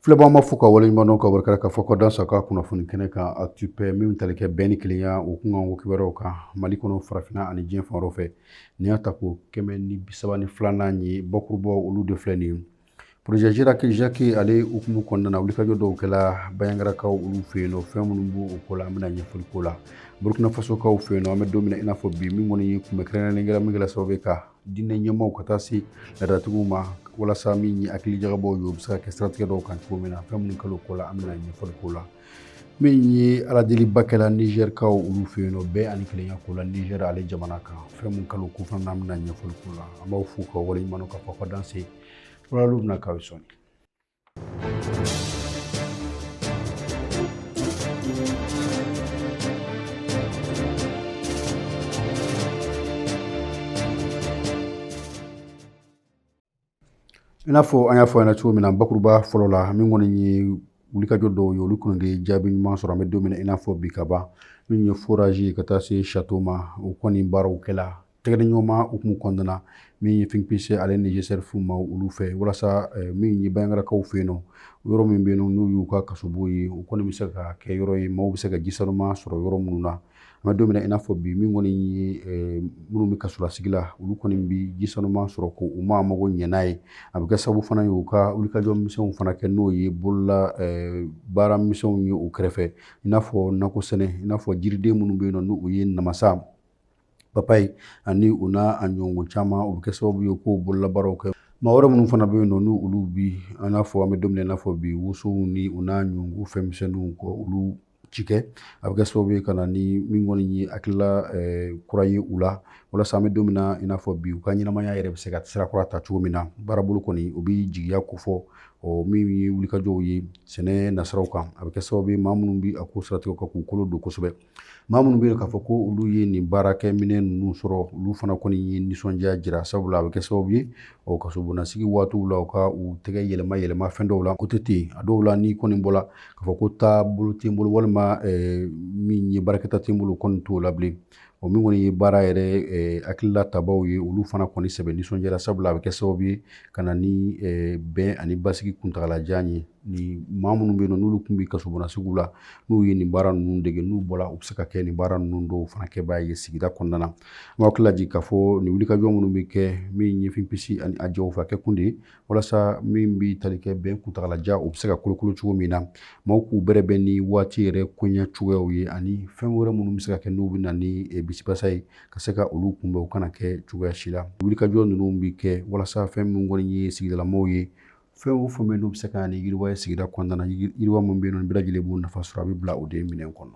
Filɛbɔ ma fo ka waleɲuman ka barika ka fɔ ko dan saka kunnafoni kɛnɛ kan Actupɛ min tali kɛ bɛn ni kelenya o kun kan kibaruyaw kan Mali kɔnɔ farafinna ani diɲɛ fan wɛrɛw fɛ ni y'a ta ko 132nan ye bakurubɔ olu de filɛ nin ye projet Jacques ale hukumu kɔnɔna na wulikajɔ dɔw kɛla Bayangarakaw olu fɛ yen nɔ fɛn minnu b'o o ko la an bɛna ɲɛfɔli k'o la Burkina Fasokaw fɛ yen nɔ an bɛ don min na i n'a fɔ bi min kɔni ye kunbɛ kɛrɛnkɛrɛnnen kɛla min kɛla sababu ye ka diinɛ ɲɛmaaw ka taa se laadatigiw ma walasa min ye hakili jagabɔw ye o bɛ se ka kɛ siratigɛ dɔw kan cogo min na fɛn minnu kɛla o ko la an bɛna ɲɛfɔli k'o la min ye aladeliba kɛla Nizɛrikaw olu fɛ yen nɔ bɛɛ ani kelenya ko la Nizɛri ale jamana kan fɛn minnu kɛla o ko fana an bɛna ɲɛfɔli k'o la an b'aw fo ka waleɲuman ka fɔ ka danse walalu bɛna k'aw ye sɔnni. I n'a fɔ an y'a fɔ an ɲɛna cogo min na bakuruba fɔlɔ la min kɔni ye wulikajɔ dɔw ye olu kɔni de jaabi ɲuman sɔrɔ an bɛ don min na i n'a fɔ bi ka ban min ye forage ka taa se château ma o kɔni baaraw kɛla tɛgɛdiɲɔgɔnma hukumu kɔnɔna na min ye Finpise ale ni GCRF ma olu fɛ walasa min ye Bayangarakaw fɛ yen nɔ yɔrɔ min bɛ yen nɔ n'u y'u ka kasobo ye o kɔni bɛ se ka kɛ yɔrɔ ye maaw bɛ se ka ji sanuman sɔrɔ yɔrɔ minnu na an bɛ don min na i n'a fɔ bi min kɔni ye minnu bɛ kasolasigi la olu kɔni bɛ ji sanuman sɔrɔ ko u ma mago ɲɛ n'a ye a bɛ kɛ sababu fana ye u ka wulikajɔ misɛnw fana kɛ n'o ye bolola baara misɛnw ye u kɛrɛfɛ i n'a fɔ nakɔ sɛnɛ i n'a fɔ jiriden minnu bɛ yen nɔ n'u ye namasa papaye ani u n'a a ɲɔgɔn caman o bɛ kɛ sababu ye k'o bololabaaraw kɛ maa wɛrɛ minnu fana bɛ yen nɔ n'u olu bi an n'a fɔ an bɛ don min na i n'a fɔ bi wosow ni u n'a ɲɔgɔn fɛnmisɛnninw kɔ olu ci kɛ a bɛ kɛ sababu ye ka na ni min kɔni ye hakilila kura ye u la walasa an bɛ don min na i n'a fɔ bi u ka ɲɛnamaya yɛrɛ bɛ se ka sira kura ta cogo min na baarabolo kɔni o bɛ jigiya ko fɔ min ye wulikajɔw ye sɛnɛ nasiraw kan a bɛ kɛ sababu ye maa minnu bɛ a ko siratigɛw kan k'u kolo don kosɛbɛ maa minnu bɛ yen k'a fɔ ko olu ye nin baarakɛminɛ ninnu sɔrɔ olu fana kɔni ye nisɔndiya jira sabula a bɛ kɛ sababu ye kasobonnasigi waatiw la u ka u tɛgɛ yɛlɛma fɛn dɔw la o tɛ ten a dɔw la n'i kɔni bɔla k'a fɔ ko taabolo tɛ n bolo walima min ye baarakɛta tɛ n bolo kɔni t'o la bilen o min kɔni ye baara yɛrɛ hakilila tabaw ye olu fana kɔni sɛbɛn nisɔndiyara sabula a bɛ kɛ sababu ye ka na ni bɛn ani basigi kuntagalajan ye ni maa minnu bɛ yen nɔ n'olu tun bɛ kasobonnasigiw la n'u ye nin baara ninnu dege n'u bɔla u bɛ se ka kɛ nin baara ninnu dɔw fana kɛbaa ye sigida kɔnɔna na an b'aw hakili lajigi k'a fɔ nin wulikajɔ minnu bɛ kɛ min ye Finpise ani a jɛw fɛ a kɛ kun de ye walasa min bɛ tali kɛ bɛn kuntagalajan o bɛ se ka kolokolo cogo min na maaw k'u bɛrɛ bɛn ni waati yɛrɛ koɲɛ cogoyaw ye ani fɛn wɛrɛ minnu bɛ se ka kɛ n'u bɛ na ni bisibasa ye ka se ka olu kunbɛn u kana kɛ cogoya si la wulikajɔ ninnu bɛ kɛ walasa fɛn min kɔni ye sigidalamaw ye fɛn o fɛn bɛ yen n'u bɛ se ka ni yiriwa ye sigida kɔnɔna na yiriwa min bɛ yen nɔ ni bɛɛ lajɛlen b'u nafa sɔrɔ a bɛ bila o de minɛn kɔnɔ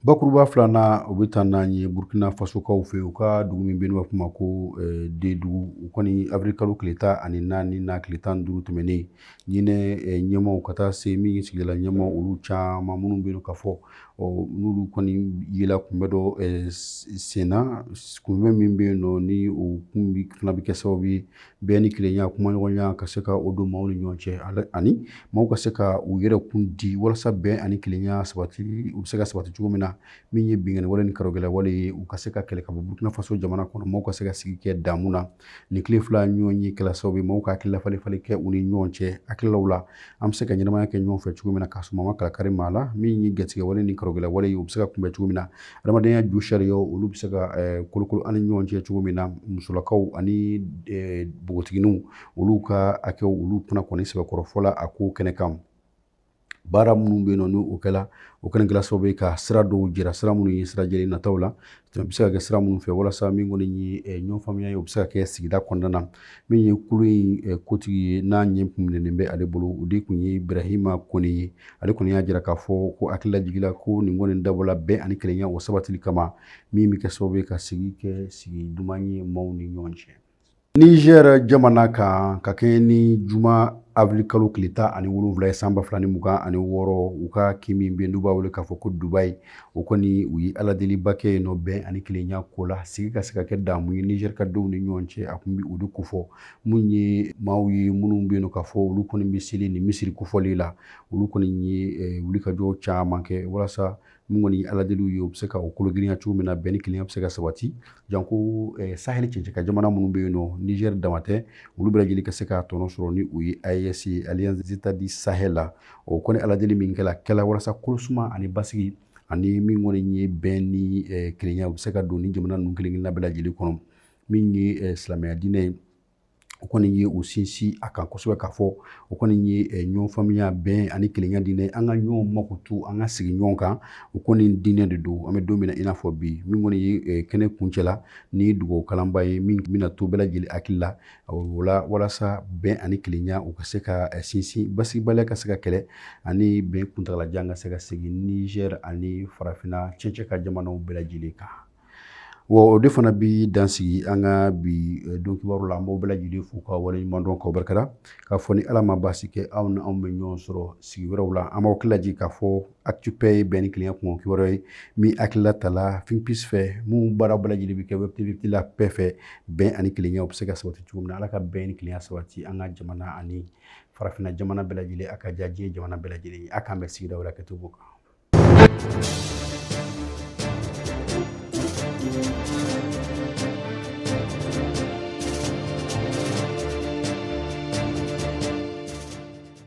bakuruba filanan o bɛ taa n'an ye Burkina Fasokaw fɛ u ka dugu min bɛ yen n'u b'a fɔ o ma ko Dedugu u kɔni avril kalo tile 14 n'a tile 15 tɛmɛnen ɲinɛ ɲɛmaaw ka taa se min ye sigidala ɲɛmaaw olu caman minnu bɛ yen k'a fɔ n'olu kɔni yela kunbɛ dɔ senna kunbɛ min bɛ yen nɔ ni o kun fana bɛ kɛ sababu ye bɛɛ ni kelenya kumaɲɔgɔnya ka se ka o don maaw ni ɲɔgɔn cɛ ani maaw ka se ka u yɛrɛ kun di walasa bɛn ani kelenya sabati u bɛ se ka sabati cogo min na min ye binkani wale ni karogɛlɛ wale ye u ka se ka kɛlɛ ka bɔ Burkina Faso jamana kɔnɔ maaw ka se ka sigi kɛ damu na nin tile fila ɲɔgɔn ye kɛla sababu ye maaw ka hakilila falen kɛ u ni ɲɔgɔn cɛ hakililaw la an bɛ se ka ɲɛnamaya kɛ ɲɔgɔn fɛ cogo min na k'a sɔrɔ ma kala kari maa la min ye gatigɛ wale ni karogɛlɛ wale ye u bɛ se ka kunbɛn cogo min na adamadenya ju sariyaw olu bɛ se ka kolokolo ani ɲɔgɔn cɛ cogo min na musolakaw ani npogotigininw olu ka hakɛw olu fana kɔni sɛbɛkɔrɔ fɔla a ko kɛnɛ kan baara minnu bɛ yen nɔ ni o kɛla o kɛnɛ kɛla sababu ye ka sira dɔw jira sira minnu ye sira jɛlen nataw la u bɛ se ka kɛ sira minnu fɛ walasa min kɔni ye ɲɔgɔn faamuya ye o bɛ se ka kɛ sigida kɔnɔna na min ye kulu in kotigi ye n'a ɲɛ minɛnen bɛ ale bolo o de tun ye Ibrahima Kone ye ale kɔni y'a jira k'a fɔ ko hakilila jigila ko nin kɔni dabɔla bɛn ani kelenya o sabatili kama min bɛ kɛ sababu ye ka sigi kɛ sigi duman ye maaw ni ɲɔgɔn cɛ Nizɛri jamana kan ka kɛɲɛ ni juma avril kalo tile 17 ye san 2026 u ka kin min bɛ yen n'u b'a wele k'a fɔ ko Dubayi o kɔni u ye aladeliba kɛ yen nɔ bɛn ani kelenya ko la sigi ka se ka kɛ damu ye Nizɛri ka denw ni ɲɔgɔn cɛ a tun bɛ o de kofɔ mun ye maaw ye minnu bɛ yen nɔ k'a fɔ olu kɔni bɛ seli ni misiri kofɔli la olu kɔni ye wulikajɔ caman kɛ walasa min kɔni ye aladeliw ye u bɛ se ka o kologirinya cogo min na bɛn ni kelenya bɛ se ka sabati janko sahel cɛncɛn ka jamana minnu bɛ yen nɔ Nizɛri dama tɛ olu bɛɛ lajɛlen ka se ka tɔnɔ sɔrɔ ni u ye a ye AES Alliance États du Sahel la o kɔni ala deli min kɛla walasa kolosuma ani basigi ani min kɔni ye bɛn ni kelenya u bɛ se ka don ni jamana ninnu kelen-kelenna bɛɛ lajɛlen kɔnɔ min ye silamɛya diinɛ ye o kɔni ye u sinsin a kan kosɛbɛ k'a fɔ o kɔni ye ɲɔgɔn faamuya bɛn ani kelenya diinɛ an ka ɲɔgɔn makutu an ka sigi ɲɔgɔn kan o kɔni diinɛ de don an bɛ don min na i n'a fɔ bi min kɔni ye kɛnɛ kuncɛla ni dugawu kalanba ye min bɛna to bɛɛ lajɛlen hakili la o la walasa bɛn ani kelenya u ka se ka sinsin basigibaliya ka se ka kɛlɛ ani bɛn kuntagalajan ka se ka segin Niger ani farafinna cɛncɛn ka jamanaw bɛɛ lajɛlen kan. O de fana bi dansigi an ka bi don kibaru la an b'o bɛɛ lajɛlen fo ka waleɲuman dɔn k'aw barikada k'a fɔ ni ala ma baasi kɛ aw ni anw bɛ ɲɔgɔn sɔrɔ sigi wɛrɛw la an b'aw hakililaji k'a fɔ Actupay ye bɛn ni kelenya kungo kibaru ye min hakilila tala Finpeace fɛ mun baara bɛɛ lajɛlen bɛ kɛ Web TV la bɛɛ fɛ bɛn ani kelenya u bɛ se ka sabati cogo min na ala ka bɛn ni kelenya sabati an ka jamana ani farafinna jamana bɛɛ lajɛlen a ka diya diɲɛ jamana bɛɛ lajɛlen a k'an bɛ sigida wɛrɛ kɛcogo kan.